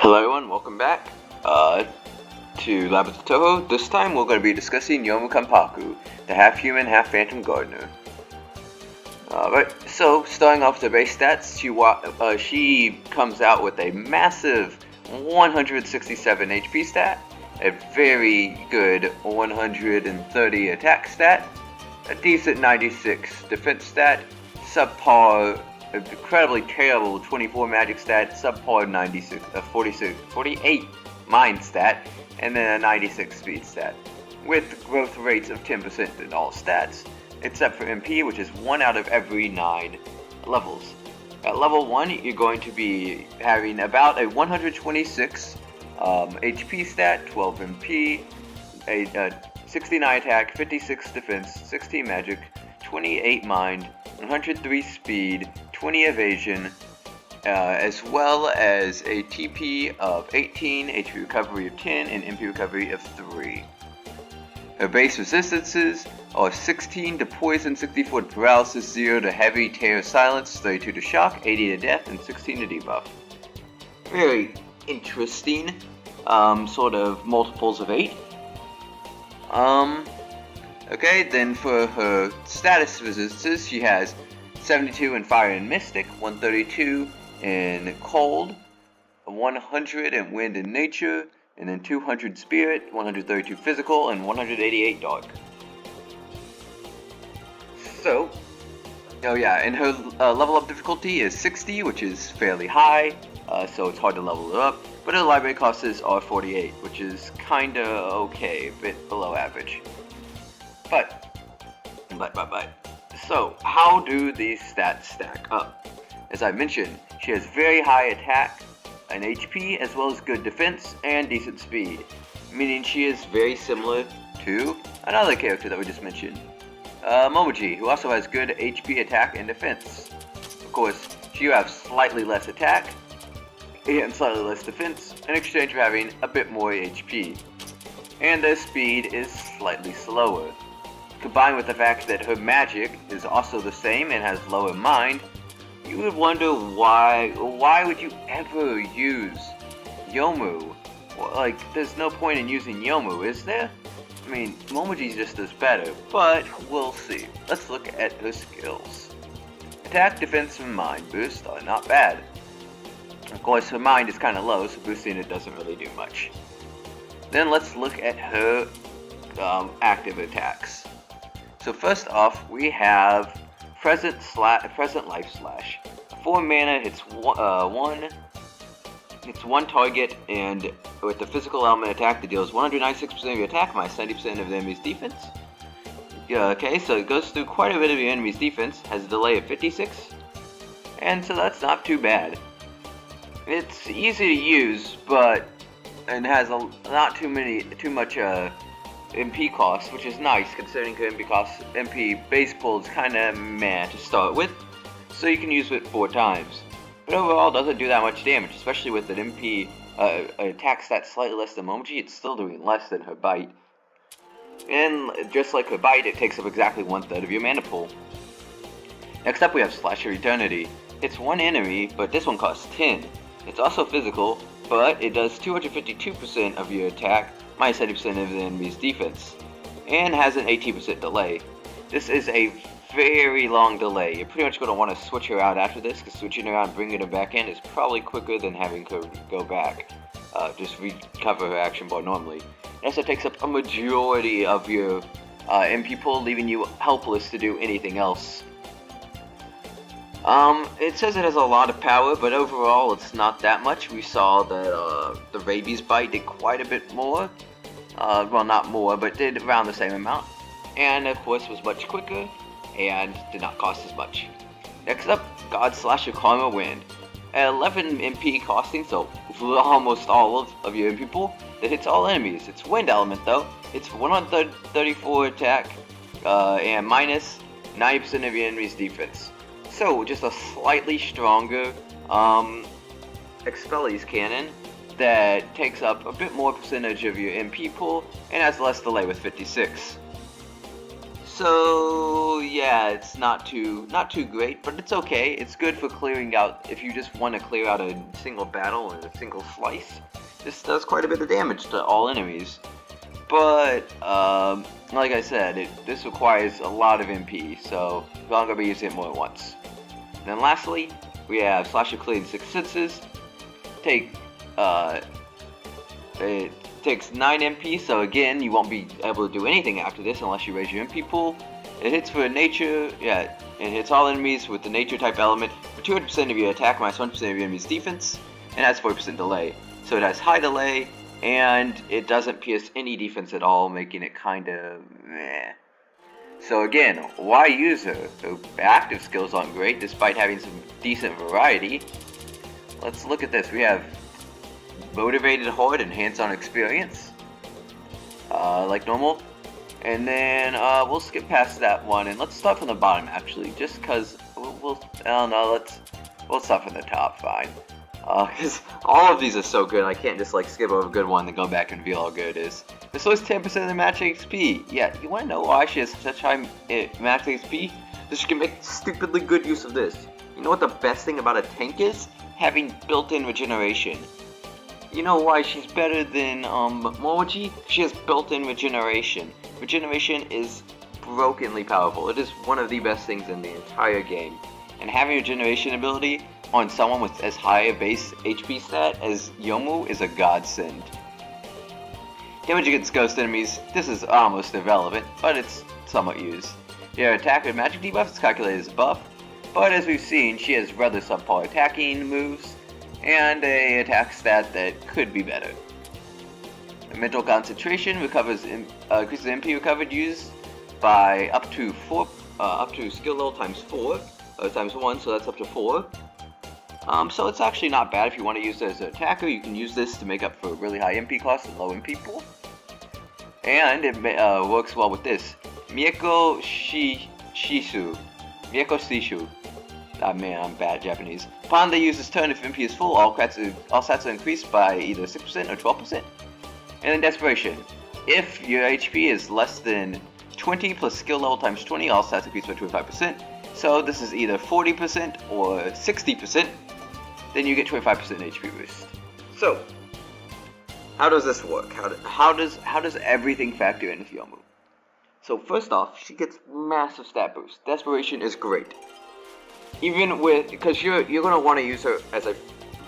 Hello everyone, welcome back to Labyrinth of Touhou. This time we're going to be discussing Youmu the half-human, half-phantom gardener. Alright, so starting off the base stats, she comes out with a massive 167 HP stat, a very good 130 attack stat, a decent 96 defense stat, subpar, incredibly terrible 24 magic stat, subpar 48 mind stat, and then a 96 speed stat, with growth rates of 10% in all stats, except for MP, which is 1 out of every 9 levels. At level 1, you're going to be having about a 126 HP stat, 12 MP, a 69 attack, 56 defense, 16 magic, 28 mind, 103 speed, 20 evasion, as well as a TP of 18, HP recovery of 10, and MP recovery of 3. Her base resistances are 16 to poison, 64 to paralysis, 0 to heavy, terror, silence, 32 to shock, 80 to death, and 16 to debuff. Very interesting, sort of multiples of 8. Okay, then for her status resistances, she has 72 in Fire and Mystic, 132 in Cold, 100 in Wind and Nature, and then 200 Spirit, 132 Physical, and 188 Dark. So, and her level up difficulty is 60, which is fairly high, so it's hard to level it up, but her library costs are 48, which is kinda okay, a bit below average. But, so how do these stats stack up? As I mentioned, she has very high attack and HP, as well as good defense and decent speed, meaning she is very similar to another character that we just mentioned, Momoji, who also has good HP, attack, and defense. Of course, she has slightly less attack and slightly less defense, in exchange for having a bit more HP, and their speed is slightly slower. Combined with the fact that her magic is also the same and has lower mind, you would wonder why would you ever use Youmu? Well, like, there's no point in using Youmu, is there? I mean, Momoji just does better, but we'll see. Let's look at her skills. Attack, defense, and mind boost are not bad. Of course, her mind is kind of low, so boosting it doesn't really do much. Then let's look at her active attacks. So first off, we have Present Life Slash. 4 mana, hits one target, and with the physical element attack that deals 196% of your attack minus 90% of the enemy's defense. Okay, so it goes through quite a bit of your enemy's defense, has a delay of 56, and so that's not too bad. It's easy to use, and has not too much MP cost, which is nice considering her MP base pool is kinda meh to start with, so you can use it 4 times. But overall, doesn't do that much damage, especially with an MP attack stat slightly less than Momoji. It's still doing less than her bite. And just like her bite, it takes up exactly 1/3 of your mana pool. Next up, we have Slash of Eternity. It's 1 enemy, but this one costs 10. It's also physical, but it does 252% of your attack, minus 70% of the enemy's defense, and has an 18% delay. This is a very long delay. You're pretty much going to want to switch her out after this, because switching her out and bringing her back in is probably quicker than having her go back. Just recover her action bar normally. It also takes up a majority of your MP pool, leaving you helpless to do anything else. It says it has a lot of power, but overall it's not that much. We saw that the Rabies Bite did quite a bit more. Well, not more, but did around the same amount. And of course was much quicker, and did not cost as much. Next up, God Slash of Karma Wind. At 11 MP costing, so almost all of your MP pool, that hits all enemies. It's wind element though. It's 134 attack, and minus 90% of your enemy's defense. So, just a slightly stronger Expelliarmus cannon that takes up a bit more percentage of your MP pool and has less delay with 56. So yeah, it's not too great, but it's okay. It's good for clearing out if you just want to clear out a single battle in a single slice. This does quite a bit of damage to all enemies. But like I said, this requires a lot of MP, so we're not gonna be using it more than once. And then lastly, we have Slasher Clean 6 Senses. It takes 9 MP, so again, you won't be able to do anything after this unless you raise your MP pool. It hits for nature, it hits all enemies with the nature type element for 200% of your attack minus 1% of your enemy's defense, and has 40% delay. So it has high delay, and it doesn't pierce any defense at all, making it kinda meh. So again, why use her? Her active skills aren't great, despite having some decent variety. Let's look at this. We have Motivated Horde and Hands-on Experience, like normal. And then we'll skip past that one, and let's start from the bottom actually, just cause we'll start from the top, fine. Because all of these are so good, I can't just like skip over a good one and go back and reveal how good it is. This was 10% of the match XP. Yeah, you wanna know why she has such high max XP? So she can make stupidly good use of this. You know what the best thing about a tank is? Having built-in regeneration. You know why she's better than Momoji? She has built-in regeneration. Regeneration is brokenly powerful. It is one of the best things in the entire game. And having regeneration ability on someone with as high a base HP stat as Youmu is a godsend. Damage against ghost enemies, this is almost irrelevant, but it's somewhat used. Your attack and magic debuff is calculated as a buff, but as we've seen, she has rather subpar attacking moves, and a attack stat that could be better. Mental concentration increases MP recovered used by up to skill level times 4, times 1, so that's up to 4. So it's actually not bad if you want to use it as an attacker. You can use this to make up for really high MP costs and low MP pool. And it works well with this. Mieko Shishu. Ah man, I'm bad at Japanese. Upon the user's turn, if MP is full, all stats are increased by either 6% or 12%. And then Desperation. If your HP is less than 20 plus skill level times 20, all stats increase by 25%. So this is either 40% or 60%. Then you get 25% HP boost. So, how does this work? How does everything factor in with Youmu? So first off, she gets massive stat boost. Desperation is great. Even with, because you're gonna want to use her as a,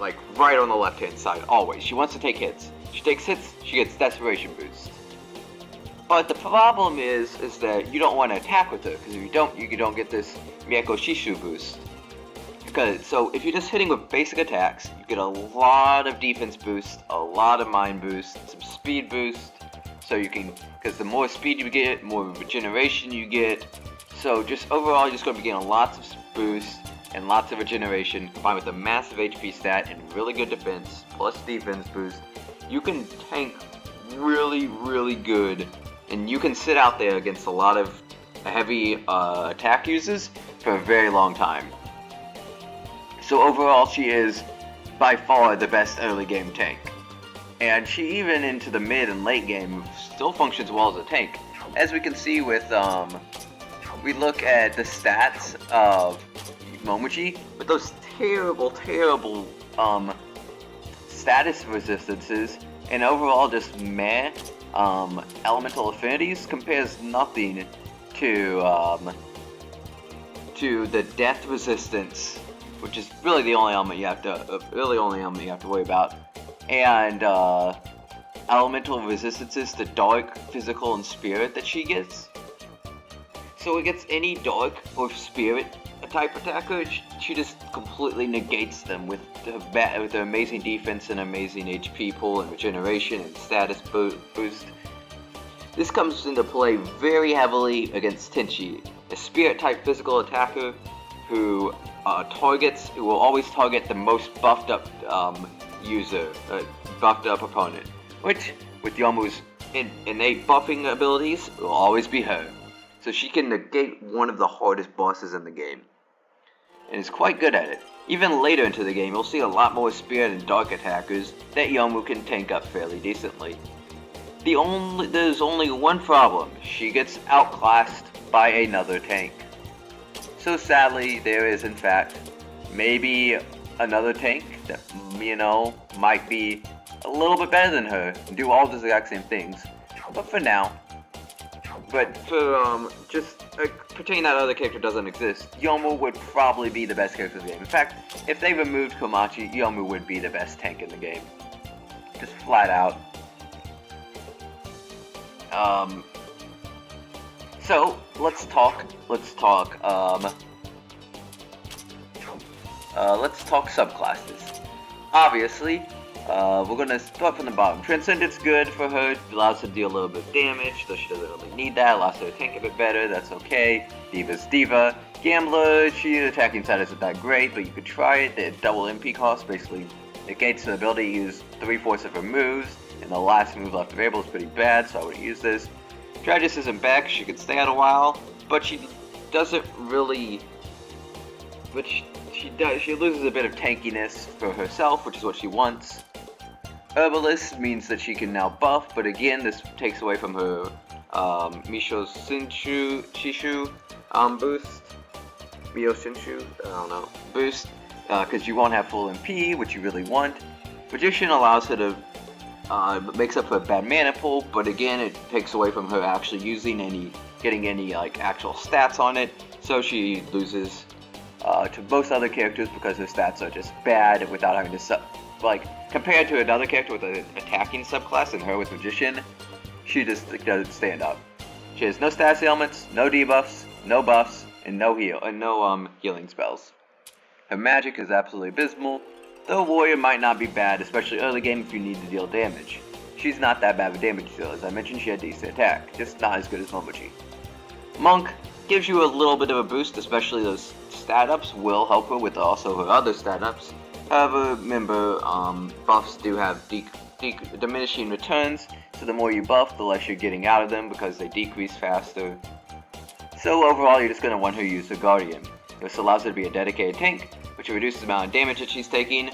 like, right on the left hand side always. She wants to take hits. She takes hits, she gets desperation boost. But the problem is that you don't want to attack with her, because if you don't get this Mieko Shishu boost. So if you're just hitting with basic attacks, you get a lot of defense boost, a lot of mind boost, some speed boost. So you can, because the more speed you get, more regeneration you get. So just overall, you're just going to be getting lots of boost and lots of regeneration, combined with a massive HP stat and really good defense, plus defense boost. You can tank really, really good, and you can sit out there against a lot of heavy attack users for a very long time. So overall, she is by far the best early game tank. And she, even into the mid and late game, still functions well as a tank. As we can see with, we look at the stats of Momoji, with those terrible status resistances, and overall just meh elemental affinities, compares nothing to the death resistance, which is really the only element you have to worry about, and elemental resistances to dark, physical, and spirit that she gets. So against any dark or spirit type attacker, she just completely negates them with her amazing defense and amazing HP pool and regeneration and status boost. This comes into play very heavily against Tenchi, a spirit type physical attacker who will always target the most buffed up buffed up opponent, which with Yomu's innate buffing abilities will always be her. So she can negate one of the hardest bosses in the game, and is quite good at it. Even later into the game, you'll see a lot more spirit and dark attackers that Youmu can tank up fairly decently. There's only one problem: she gets outclassed by another tank. So sadly, there is in fact maybe another tank that, might be a little bit better than her and do all the exact same things. But for now, just pretending that other character doesn't exist, Youmu would probably be the best character in the game. In fact, if they removed Komachi, Youmu would be the best tank in the game. Just flat out. So let's talk subclasses. Obviously, we're gonna start from the bottom. Transcendent's good for her, allows her to deal a little bit of damage, though she doesn't really need that, allows her to tank a bit better, that's okay. Diva's Diva. Gambler, she's attacking side isn't that great, but you could try it. The double MP cost basically negates the ability to use 3/4 of her moves, and the last move left available is pretty bad, so I wouldn't use this. Strategist isn't back, she could stay out a while, but she doesn't really... She loses a bit of tankiness for herself, which is what she wants. Herbalist means that she can now buff, but again, this takes away from her Misho's Shishu boost. Mio Shinshu, I don't know, boost, because you won't have full MP, which you really want. Magician allows her to, makes up for a bad mana pool, but again, it takes away from her actually getting any actual stats on it, so she loses to most other characters because her stats are just bad without having to compared to another character with an attacking subclass and her with Magician, she just doesn't stand up. She has no stats ailments, no debuffs, no buffs, and no healing spells. Her magic is absolutely abysmal, though Warrior might not be bad, especially early game if you need to deal damage. She's not that bad of a damage dealer, as I mentioned she had decent attack, just not as good as Momochi. Monk gives you a little bit of a boost, especially those stat ups will help her with also her other stat ups. However, remember, buffs do have diminishing returns, so the more you buff, the less you're getting out of them because they decrease faster. So overall, you're just going to want her to use her Guardian. This allows her to be a dedicated tank, which reduces the amount of damage that she's taking,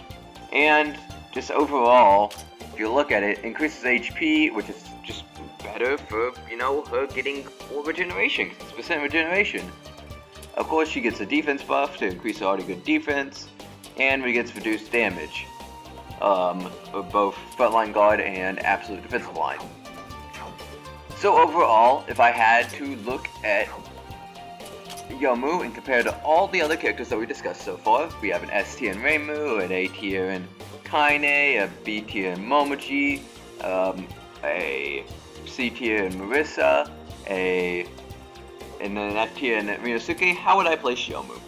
and just overall, if you look at it, increases HP, which is just better for, her getting more regeneration, 6% regeneration. Of course, she gets a defense buff to increase her already good defense, and gets reduced damage for both frontline guard and absolute defensive line. So overall, if I had to look at Youmu and compare to all the other characters that we discussed so far, we have an S tier in Reimu, an A tier in Kaine, a B tier in Momochi, a C tier in Marissa, and then an F tier in Ryosuke. How would I place Youmu?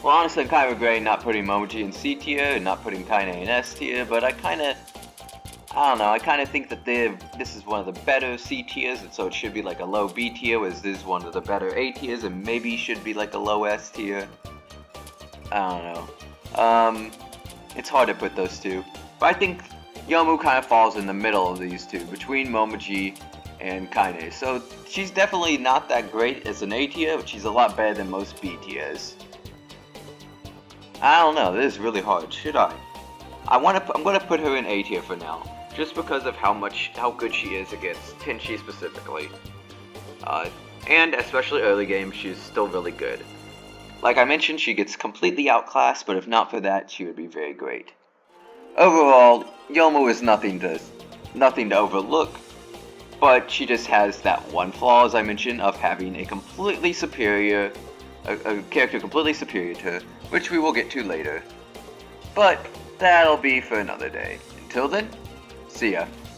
Well, honestly, I'm kind of regretting not putting Momochi in C tier and not putting Kaine in S tier, but I kind of think that this is one of the better C tiers, and so it should be like a low B tier, whereas this is one of the better A tiers, and maybe should be like a low S tier. I don't know. It's hard to put those two, but I think Youmu kind of falls in the middle of these two, between Momochi and Kaine. So she's definitely not that great as an A tier, but she's a lot better than most B tiers. I don't know, this is really hard. Should I? I'm gonna put her in A tier for now, just because of how good she is against Tenchi specifically. And especially early game, she's still really good. Like I mentioned, she gets completely outclassed, but if not for that, she would be very great. Overall, Youmu is nothing to overlook, but she just has that one flaw, as I mentioned, of having a character completely superior to her, which we will get to later. But that'll be for another day. Until then, see ya.